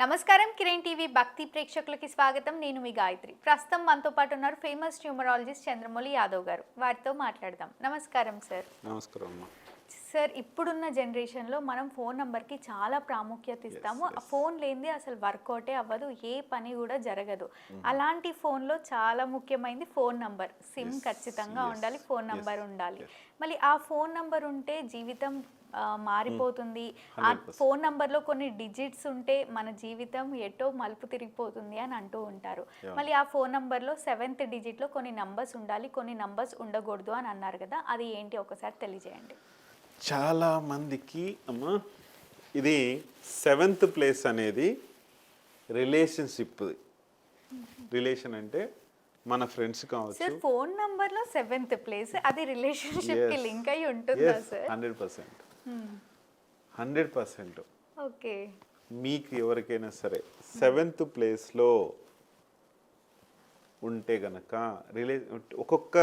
నమస్కారం కిరణ్ టీవీ భక్తి ప్రేక్షకులకి స్వాగతం. నేను మీ గాయత్రి. ప్రస్తుతం మనతో పాటు ఉన్నారు ఫేమస్ న్యూమరాలజిస్ట్ చంద్రమౌళి యాదవ్ గారు. వారితో మాట్లాడదాం. నమస్కారం సార్. నమస్కారం అమ్మా. సార్, ఇప్పుడున్న జనరేషన్లో మనం ఫోన్ నెంబర్కి చాలా ప్రాముఖ్యత ఇస్తాము. ఆ ఫోన్ లేనిది అసలు వర్కౌటే అవ్వదు, ఏ పని కూడా జరగదు. అలాంటి ఫోన్లో చాలా ముఖ్యమైనది ఫోన్ నంబర్. సిమ్ ఖచ్చితంగా ఉండాలి, ఫోన్ నంబర్ ఉండాలి. మళ్ళీ ఆ ఫోన్ నంబర్ ఉంటే జీవితం మారిపోతుంది. ఆ ఫోన్ నంబర్లో కొన్ని డిజిట్స్ ఉంటే మన జీవితం ఎటో మలుపు తిరిగిపోతుంది అని అంటూ ఉంటారు. మళ్ళీ ఆ ఫోన్ నంబర్లో 7th డిజిట్లో కొన్ని నంబర్స్ ఉండాలి, కొన్ని నంబర్స్ ఉండకూడదు అని అన్నారు కదా, అది ఏంటి ఒకసారి తెలియజేయండి. చాలా మందికి అమ్మా ఇది 7th ప్లేస్ అనేది రిలేషన్షిప్. రిలేషన్ అంటే మన ఫ్రెండ్స్ కావచ్చు. సార్, ఫోన్ నంబర్ లో 7th ప్లేస్, అది రిలేషన్షిప్ కి లింక్ అయి ఉంటుందా సార్? 100%. ఓకే. మీకు ఎవరికైనా సరే 7th ప్లేస్లో ఉంటే గనక ఒక్కొక్క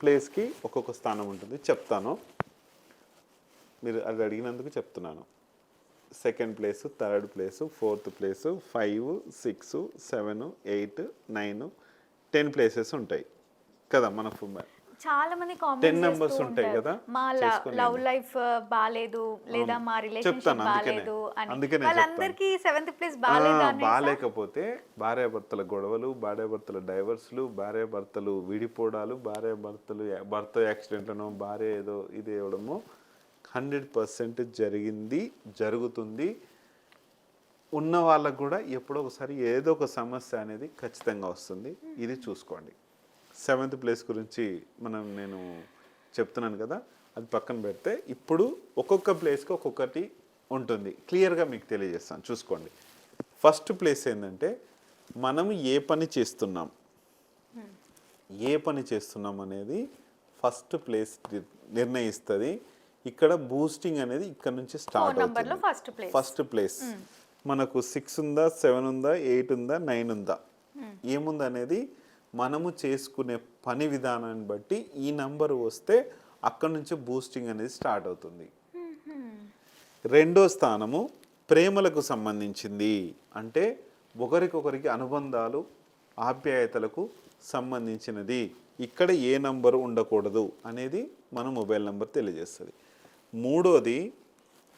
ప్లేస్కి ఒక్కొక్క స్థానం ఉంటుంది, చెప్తాను. మీరు అది అడిగినందుకు చెప్తున్నాను. 2nd place, 3rd place, 4th place, 5, 6, 7, 8, 9, 10 places ఉంటాయి కదా. మన చాలా మంది 10 numbers ఉంటాయి కదా. మా లవ్ లైఫ్ బాలేదు లేదా మా రిలేషన్షిప్ బాలేదు అని వాళ్ళందరికీ 7th ప్లేస్ బాలేకపోతే భార్యాభర్తల గొడవలు, భార్యాభర్తల డైవర్స్లు, భార్యాభర్తలు విడిపోవడాలు, భర్త యాక్సిడెంట్లను, భార్య ఏదో ఇది ఇవ్వడము 100% జరుగుతుంది. ఉన్న వాళ్ళకు కూడా ఎప్పుడో ఒకసారి ఏదో ఒక సమస్య అనేది ఖచ్చితంగా వస్తుంది. ఇది చూసుకోండి. 7th ప్లేస్ గురించి నేను చెప్తున్నాను కదా, అది పక్కన పెడితే ఇప్పుడు ఒక్కొక్క ప్లేస్కి ఒక్కొక్కటి ఉంటుంది. క్లియర్గా మీకు తెలియజేస్తాను, చూసుకోండి. ఫస్ట్ ప్లేస్ ఏంటంటే మనం ఏ పని చేస్తున్నాం అనేది ఫస్ట్ ప్లేస్ నిర్ణయిస్తుంది. ఇక్కడ బూస్టింగ్ అనేది ఇక్కడ నుంచి స్టార్ట్ అవుతుంది. ఫస్ట్ ప్లేస్ మనకు 6 ఉందా, 7 ఉందా, 8 ఉందా, 9 ఉందా, ఏముంది అనేది మనము చేసుకునే పని విధానాన్ని బట్టి ఈ నంబర్ వస్తే అక్కడ నుంచి బూస్టింగ్ అనేది స్టార్ట్ అవుతుంది. 2వ స్థానము ప్రేమలకు సంబంధించింది. అంటే ఒకరికొకరికి అనుబంధాలు, ఆప్యాయతలకు సంబంధించినది. ఇక్కడ ఏ నంబరు ఉండకూడదు అనేది మన మొబైల్ నంబర్ తెలియజేస్తుంది. 3వది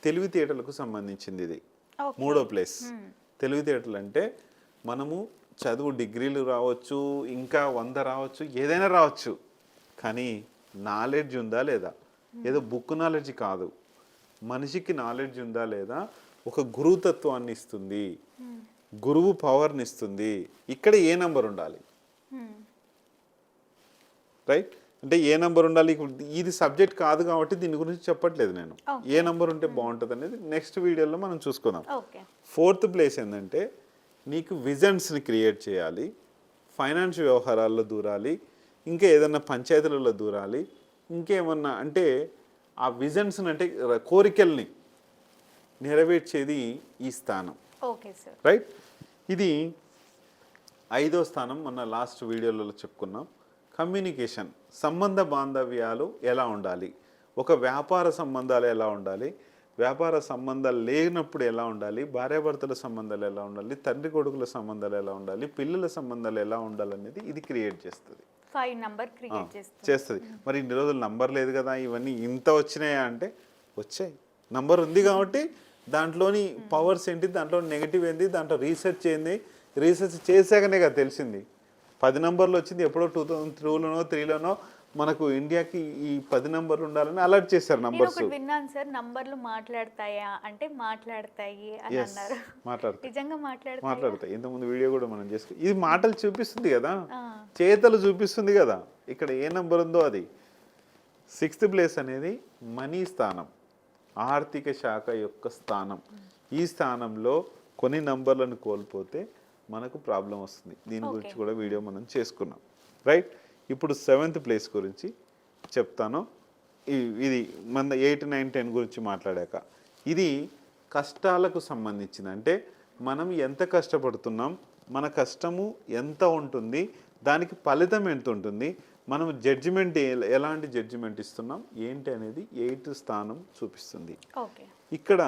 తెలివితేటలకు సంబంధించింది. ఇది 3వ ప్లేస్. తెలివితేటలు అంటే మనము చదువు డిగ్రీలు రావచ్చు, ఇంకా 100 రావచ్చు, ఏదైనా రావచ్చు, కానీ నాలెడ్జ్ ఉందా లేదా, ఏదో బుక్ నాలెడ్జ్ కాదు, మనిషికి నాలెడ్జ్ ఉందా లేదా, ఒక గురుతత్వాన్ని ఇస్తుంది, గురువు పవర్ని ఇస్తుంది. ఇక్కడ ఏ నంబర్ ఉండాలి, రైట్? అంటే ఏ నంబర్ ఉండాలి. ఇది సబ్జెక్ట్ కాదు కాబట్టి దీని గురించి చెప్పట్లేదు నేను. ఏ నంబర్ ఉంటే బాగుంటుంది అనేది నెక్స్ట్ వీడియోలో మనం చూసుకుందాం. 4th ప్లేస్ ఏంటంటే నీకు విజన్స్ని క్రియేట్ చేయాలి, ఫైనాన్స్ వ్యవహారాల్లో దూరాలి, ఇంకా ఏదన్నా పంచాయతీలలో దూరాలి, ఇంకేమన్నా అంటే ఆ విజన్స్ అంటే కోరికల్ని నెరవేర్చేది ఈ స్థానం, రైట్? ఇది 5వ స్థానం. మన లాస్ట్ వీడియోలలో చెప్పుకున్నాం. కమ్యూనికేషన్, సంబంధ బాంధవ్యాలు ఎలా ఉండాలి, ఒక వ్యాపార సంబంధాలు ఎలా ఉండాలి, వ్యాపార సంబంధాలు లేనప్పుడు ఎలా ఉండాలి, భార్యాభర్తల సంబంధాలు ఎలా ఉండాలి, తండ్రి కొడుకుల సంబంధాలు ఎలా ఉండాలి, పిల్లల సంబంధాలు ఎలా ఉండాలి అనేది ఇది క్రియేట్ చేస్తుంది. 5 నంబర్ క్రియేట్ చేస్తుంది. మరి ఇన్ని రోజులు నంబర్ లేదు కదా, ఇవన్నీ ఇంత వచ్చినాయా అంటే వచ్చాయి. నంబర్ ఉంది కాబట్టి దాంట్లోని పవర్స్ ఏంటి, దాంట్లో నెగిటివ్ ఏంటి, దాంట్లో రీసెర్చ్ ఏంది, రీసెర్చ్ చేశాకనే కదా తెలిసింది. 10 నంబర్లు వచ్చింది ఎప్పుడో 2002లోనో 3లోనో మనకు ఇండియాకి ఈ 10 నంబర్లు ఉండాలని అలర్ట్ చేశారు. నంబర్స్ విన్నాను సార్, నంబర్లు మాట్లాడతాయా అంటే మాట్లాడతాయి అని అన్నారు. నిజంగా మాట్లాడతాయి. ఇంతకుముందు వీడియో కూడా మనం చేసుకుని ఇది మాటలు చూపిస్తుంది కదా, చేతలు చూపిస్తుంది కదా. ఇక్కడ ఏ నంబర్ ఉందో అది. 6th ప్లేస్ అనేది మనీ స్థానం, ఆర్థిక శాఖ యొక్క స్థానం. ఈ స్థానంలో కొన్ని నంబర్లను కోల్పోతే మనకు ప్రాబ్లం వస్తుంది. దీని గురించి కూడా వీడియో మనం చేసుకున్నాం, రైట్? ఇప్పుడు 7th ప్లేస్ గురించి చెప్తాను. ఇది మన 8, 9, 10 గురించి మాట్లాడాక ఇది కష్టాలకు సంబంధించింది. అంటే మనం ఎంత కష్టపడుతున్నాం, మన కష్టము ఎంత ఉంటుంది, దానికి ఫలితం ఎంత ఉంటుంది, మనం జడ్జిమెంట్ ఎలాంటి జడ్జిమెంట్ ఇస్తున్నాం ఏంటి అనేది 8th స్థానం చూపిస్తుంది. ఇక్కడ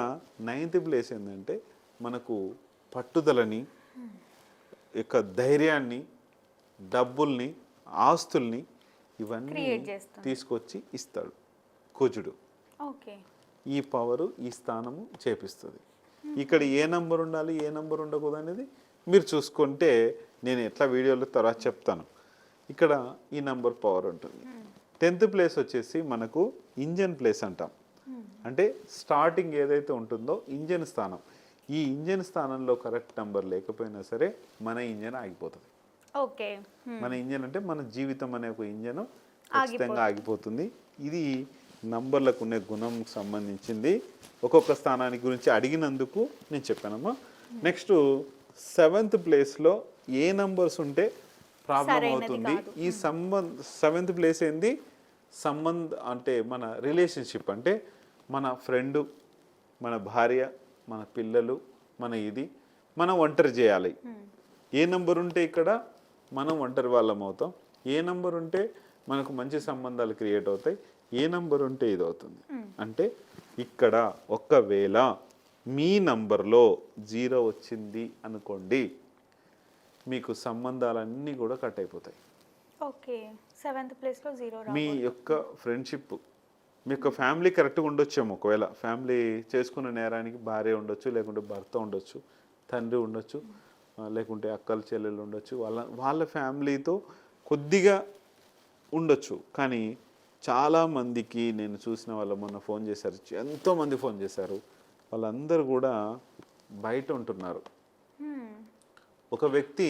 9th ప్లేస్ ఏంటంటే మనకు పట్టుదలని, యొక్క ధైర్యాన్ని, డబ్బుల్ని, ఆస్తుల్ని ఇవన్నీ తీసుకొచ్చి ఇస్తాడు కుజుడు. ఓకే. ఈ పవరు ఈ స్థానము చేపిస్తుంది. ఇక్కడ ఏ నంబర్ ఉండాలి ఏ నంబర్ ఉండకూడదు అనేది మీరు చూసుకుంటే నేను ఎట్లా వీడియోలో తర్వాత చెప్తాను. ఇక్కడ ఈ నంబర్ పవర్ ఉంటుంది. 10th ప్లేస్ వచ్చేసి మనకు ఇంజన్ ప్లేస్ అంటాం. అంటే స్టార్టింగ్ ఏదైతే ఉంటుందో ఇంజన్ స్థానం. ఈ ఇంజన్ స్థానంలో కరెక్ట్ నంబర్ లేకపోయినా సరే మన ఇంజన్ ఆగిపోతుంది. ఓకే. మన ఇంజన్ అంటే మన జీవితం అనే ఒక ఇంజన్ ఖచ్చితంగా ఆగిపోతుంది. ఇది నంబర్లకు ఉండే గుణం సంబంధించింది. ఒక్కొక్క స్థానానికి గురించి అడిగినందుకు నేను చెప్పానమ్మా. నెక్స్ట్ 7th ప్లేస్లో ఏ నంబర్స్ ఉంటే ప్రాబ్లం అవుతుంది. ఈ 7th ప్లేస్ ఏంది? అంటే మన రిలేషన్షిప్, అంటే మన ఫ్రెండు, మన భార్య, మన పిల్లలు, మనం ఒంటరి చేయాలి. ఏ నంబర్ ఉంటే ఇక్కడ మనం ఒంటరి వాళ్ళం అవుతాం. ఏ నంబర్ ఉంటే మనకు మంచి సంబంధాలు క్రియేట్ అవుతాయి. ఏ నంబర్ ఉంటే ఇది అవుతుంది. అంటే ఇక్కడ ఒకవేళ మీ నంబర్లో 0 వచ్చింది అనుకోండి, మీకు సంబంధాలన్నీ కూడా కట్ అయిపోతాయి. ఓకే. 7th ప్లేస్లో 0. మీ యొక్క ఫ్రెండ్షిప్, మీ యొక్క ఫ్యామిలీ కరెక్ట్గా ఉండొచ్చేమో. ఒకవేళ ఫ్యామిలీ చేసుకున్న నేరానికి భార్య ఉండొచ్చు, లేకుంటే భర్త ఉండొచ్చు, తండ్రి ఉండొచ్చు, లేకుంటే అక్కలు చెల్లెలు ఉండొచ్చు. వాళ్ళ ఫ్యామిలీతో కొద్దిగా ఉండొచ్చు. కానీ చాలామందికి నేను చూసిన వాళ్ళు మొన్న ఫోన్ చేశారు, ఎంతోమంది ఫోన్ చేశారు. వాళ్ళందరూ కూడా బయట ఉంటున్నారు. ఒక వ్యక్తి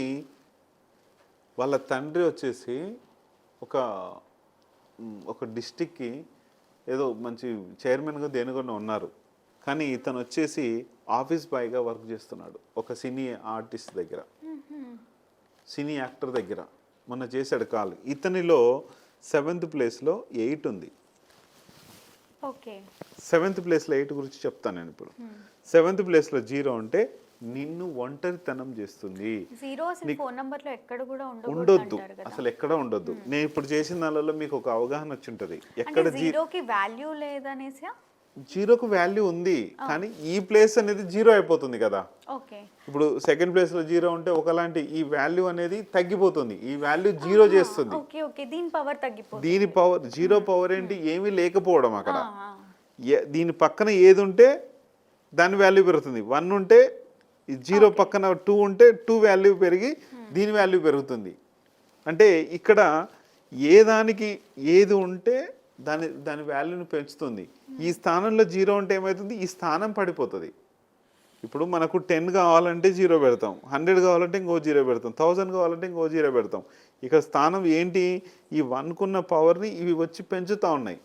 వాళ్ళ తండ్రి వచ్చేసి ఒక డిస్టిక్కి ఏదో మంచి చైర్మన్గా దేనికన్నా ఉన్నారు. కానీ ఇతను వచ్చేసి ఆఫీస్ బాయ్గా వర్క్ చేస్తున్నాడు ఒక సినీ ఆర్టిస్ట్ దగ్గర, సినీ యాక్టర్ దగ్గర. మొన్న చేశాడు కాల్. ఇతనిలో 7th ప్లేస్లో 8 ఉంది. ఓకే. 7th ప్లేస్లో 8 గురించి చెప్తాను నేను ఇప్పుడు. 7th ప్లేస్లో 0 ఉంటే నిన్ను ఒంటరితనం చేస్తుంది. ఉండొద్దు, అసలు ఎక్కడ ఉండొద్దు. నేను ఇప్పుడు చేసిన దానిలో మీకు ఒక అవగాహన వచ్చి ఉంటుంది. ఎక్కడ జీరోకి వాల్యూ లేదనేసి? జీరోకు వాల్యూ ఉంది, కానీ ఈ ప్లేస్ అనేది 0 అయిపోతుంది కదా. ఇప్పుడు 2nd ప్లేస్లో 0 ఉంటే ఒకలాంటి ఈ వాల్యూ అనేది తగ్గిపోతుంది. ఈ వాల్యూ 0 చేస్తుంది. దీని పవర్ 0 పవర్ ఏంటి? ఏమీ లేకపోవడం అక్కడ. దీని పక్కన ఏది ఉంటే దాని వాల్యూ పెరుగుతుంది. 1 ఉంటే 0 పక్కన 2 ఉంటే 2 వాల్యూ పెరిగి దీని వాల్యూ పెరుగుతుంది. అంటే ఇక్కడ దానికి ఏది ఉంటే దాని వాల్యూని పెంచుతుంది. ఈ స్థానంలో 0 ఉంటే ఏమవుతుంది? ఈ స్థానం పడిపోతుంది. ఇప్పుడు మనకు 10 కావాలంటే 0 పెడతాం, 100 కావాలంటే ఇంకో 0 పెడతాం, 1000 కావాలంటే ఇంకో 0 పెడతాం. ఇక స్థానం ఏంటి? ఈ 1కున్న పవర్ని ఇవి వచ్చి పెంచుతూ ఉన్నాయి.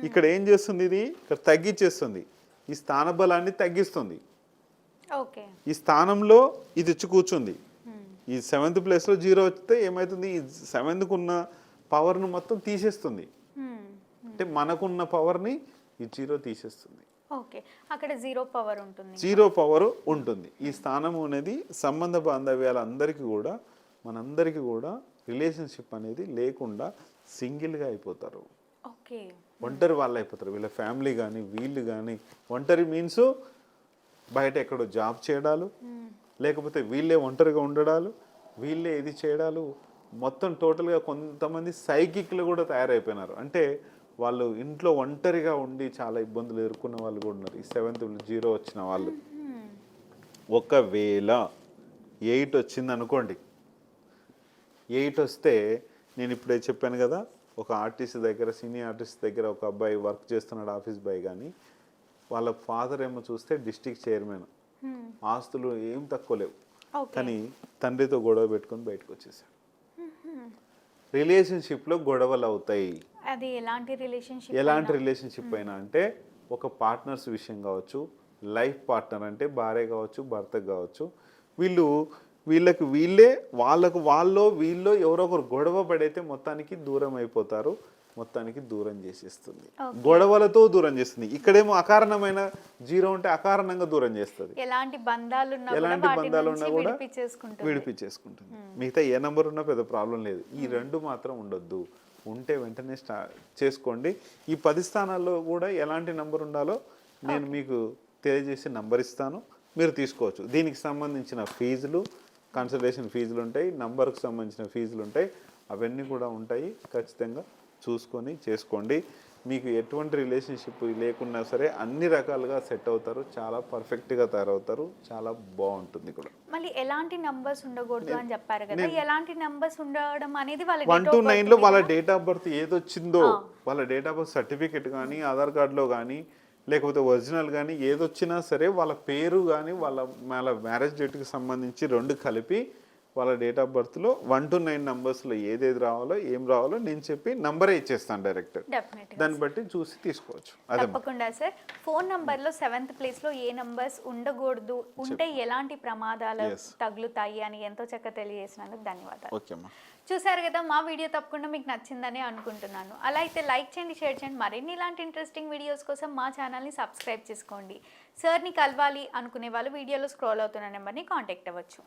ఇక్కడ ఏం చేస్తుంది? ఇది ఇక్కడ తగ్గించేస్తుంది. ఈ స్థాన బలాన్ని తగ్గిస్తుంది. ఈ స్థానంలో ఇది వచ్చి కూర్చుంది. ఈ 7th ప్లేస్లో 0 వస్తే ఏమవుతుంది? ఈ 7th కున్న పవర్ను మొత్తం తీసేస్తుంది. అంటే మనకున్న పవర్ని ఈ 0 తీసేస్తుంది. అక్కడ 0 పవర్ ఉంటుంది. 0 పవర్ ఉంటుంది. ఈ స్థానం అనేది సంబంధ బాంధవ్యాలందరికీ కూడా, మనందరికీ కూడా రిలేషన్షిప్ అనేది లేకుండా సింగిల్గా అయిపోతారు. ఒంటరి వాళ్ళు అయిపోతారు. వీళ్ళ ఫ్యామిలీ కానీ వీళ్ళు కానీ. ఒంటరి మీన్స్ బయట ఎక్కడో జాబ్ చేయడాలు, లేకపోతే వీళ్ళే ఒంటరిగా ఉండడాలు, వీళ్ళే ఇది చేయడాలు. మొత్తం టోటల్గా కొంతమంది సైకిక్లు కూడా తయారైపోయినారు. అంటే వాళ్ళు ఇంట్లో ఒంటరిగా ఉండి చాలా ఇబ్బందులు ఎదుర్కొన్న వాళ్ళు కూడా ఉన్నారు. ఈ 7th 0 వచ్చిన వాళ్ళు. ఒకవేళ 8 వచ్చింది అనుకోండి. 8 వస్తే నేను ఇప్పుడే చెప్పాను కదా, ఒక ఆర్టిస్ట్ దగ్గర, సినీ ఆర్టిస్ట్ దగ్గర ఒక అబ్బాయి వర్క్ చేస్తున్నాడు, ఆఫీస్ బాయ్. కానీ వాళ్ళ ఫాదర్ ఏమో చూస్తే డిస్ట్రిక్ట్ చైర్మన్, ఆస్తులు ఏం తక్కువ లేవు. కానీ తండ్రితో గొడవ పెట్టుకొని బయటకు వచ్చేసాడు. రిలేషన్షిప్లో గొడవలు అవుతాయి. అది ఎలాంటి రిలేషన్షిప్ అయినా అంటే ఒక పార్ట్నర్స్ విషయం కావచ్చు, లైఫ్ పార్ట్నర్ అంటే భార్య కావచ్చు, భర్త కావచ్చు. వీళ్ళలో ఎవరో ఒకరు గొడవ పడైతే మొత్తానికి దూరం అయిపోతారు. మొత్తానికి దూరం చేసేస్తుంది. గొడవలతో దూరం చేస్తుంది. ఇక్కడేమో అకారణమైన 0 ఉంటే అకారణంగా దూరం చేస్తుంది. ఎలాంటి బంధాలు ఉన్నా కూడా విడిపించేసుకుంటుంది. మిగతా ఏ నంబర్ ఉన్నా పెద్ద ప్రాబ్లం లేదు. ఈ 2 మాత్రం ఉండొద్దు. ఉంటే వెంటనే చేసుకోండి. ఈ 10 స్థానాల్లో కూడా ఎలాంటి నంబర్ ఉండాలో నేను మీకు తెలియజేసి నంబర్ ఇస్తాను. మీరు తీసుకోవచ్చు. దీనికి సంబంధించిన ఫీజులు, కన్సల్టేషన్ ఫీజులు ఉంటాయి, నంబర్కి సంబంధించిన ఫీజులు ఉంటాయి, అవన్నీ కూడా ఉంటాయి. ఖచ్చితంగా చూసుకొని చేసుకోండి. మీకు ఎటువంటి రిలేషన్షిప్ లేకున్నా సరే అన్ని రకాలుగా సెట్ అవుతారు, చాలా పర్ఫెక్ట్గా తయారవుతారు, చాలా బాగుంటుంది కూడా. మళ్ళీ ఎలాంటి నంబర్స్ ఉండకూడదు అని చెప్పారు కదా, ఎలాంటి నంబర్స్ ఉండడం అనేది వాళ్ళ 1 to 9లో వాళ్ళ డేట్ ఆఫ్ బర్త్ ఏదొచ్చిందో, వాళ్ళ డేట్ ఆఫ్ బర్త్ సర్టిఫికెట్ కానీ, ఆధార్ కార్డులో కానీ, లేకపోతే ఒరిజినల్ కానీ ఏదొచ్చినా సరే వాళ్ళ పేరు కానీ వాళ్ళ మ్యారేజ్ డేట్కి సంబంధించి 2 కలిపి వాళ్ళ డేట్ ఆఫ్ బర్త్లో 1 to 9 నంబర్స్లో ఏదేది రావాలో ఏం రావాలో నేను చెప్పి నంబరే ఇచ్చేస్తాను డైరెక్ట్. దాన్ని బట్టి చూసి తీసుకోవచ్చు. తప్పకుండా సార్. ఫోన్ నంబర్లో 7th ప్లేస్లో ఏ నంబర్స్ ఉండకూడదు, ఉంటే ఎలాంటి ప్రమాదాలు తగులుతాయి అని ఎంతో చక్కగా తెలియజేసినందుకు ధన్యవాదాలు. ఓకే అమ్మా. చూసారు కదా, మా వీడియో తప్పకుండా మీకు నచ్చిందని అనుకుంటున్నాను. అలా అయితే లైక్ చేయండి, షేర్ చేయండి. మరిన్ని ఇలాంటి ఇంట్రెస్టింగ్ వీడియోస్ కోసం మా ఛానల్ని సబ్స్క్రైబ్ చేసుకోండి. సార్ని కలవాలి అనుకునే వాళ్ళు వీడియోలో స్క్రోల్ అవుతున్న నెంబర్ని కాంటాక్ట్ అవ్వచ్చు.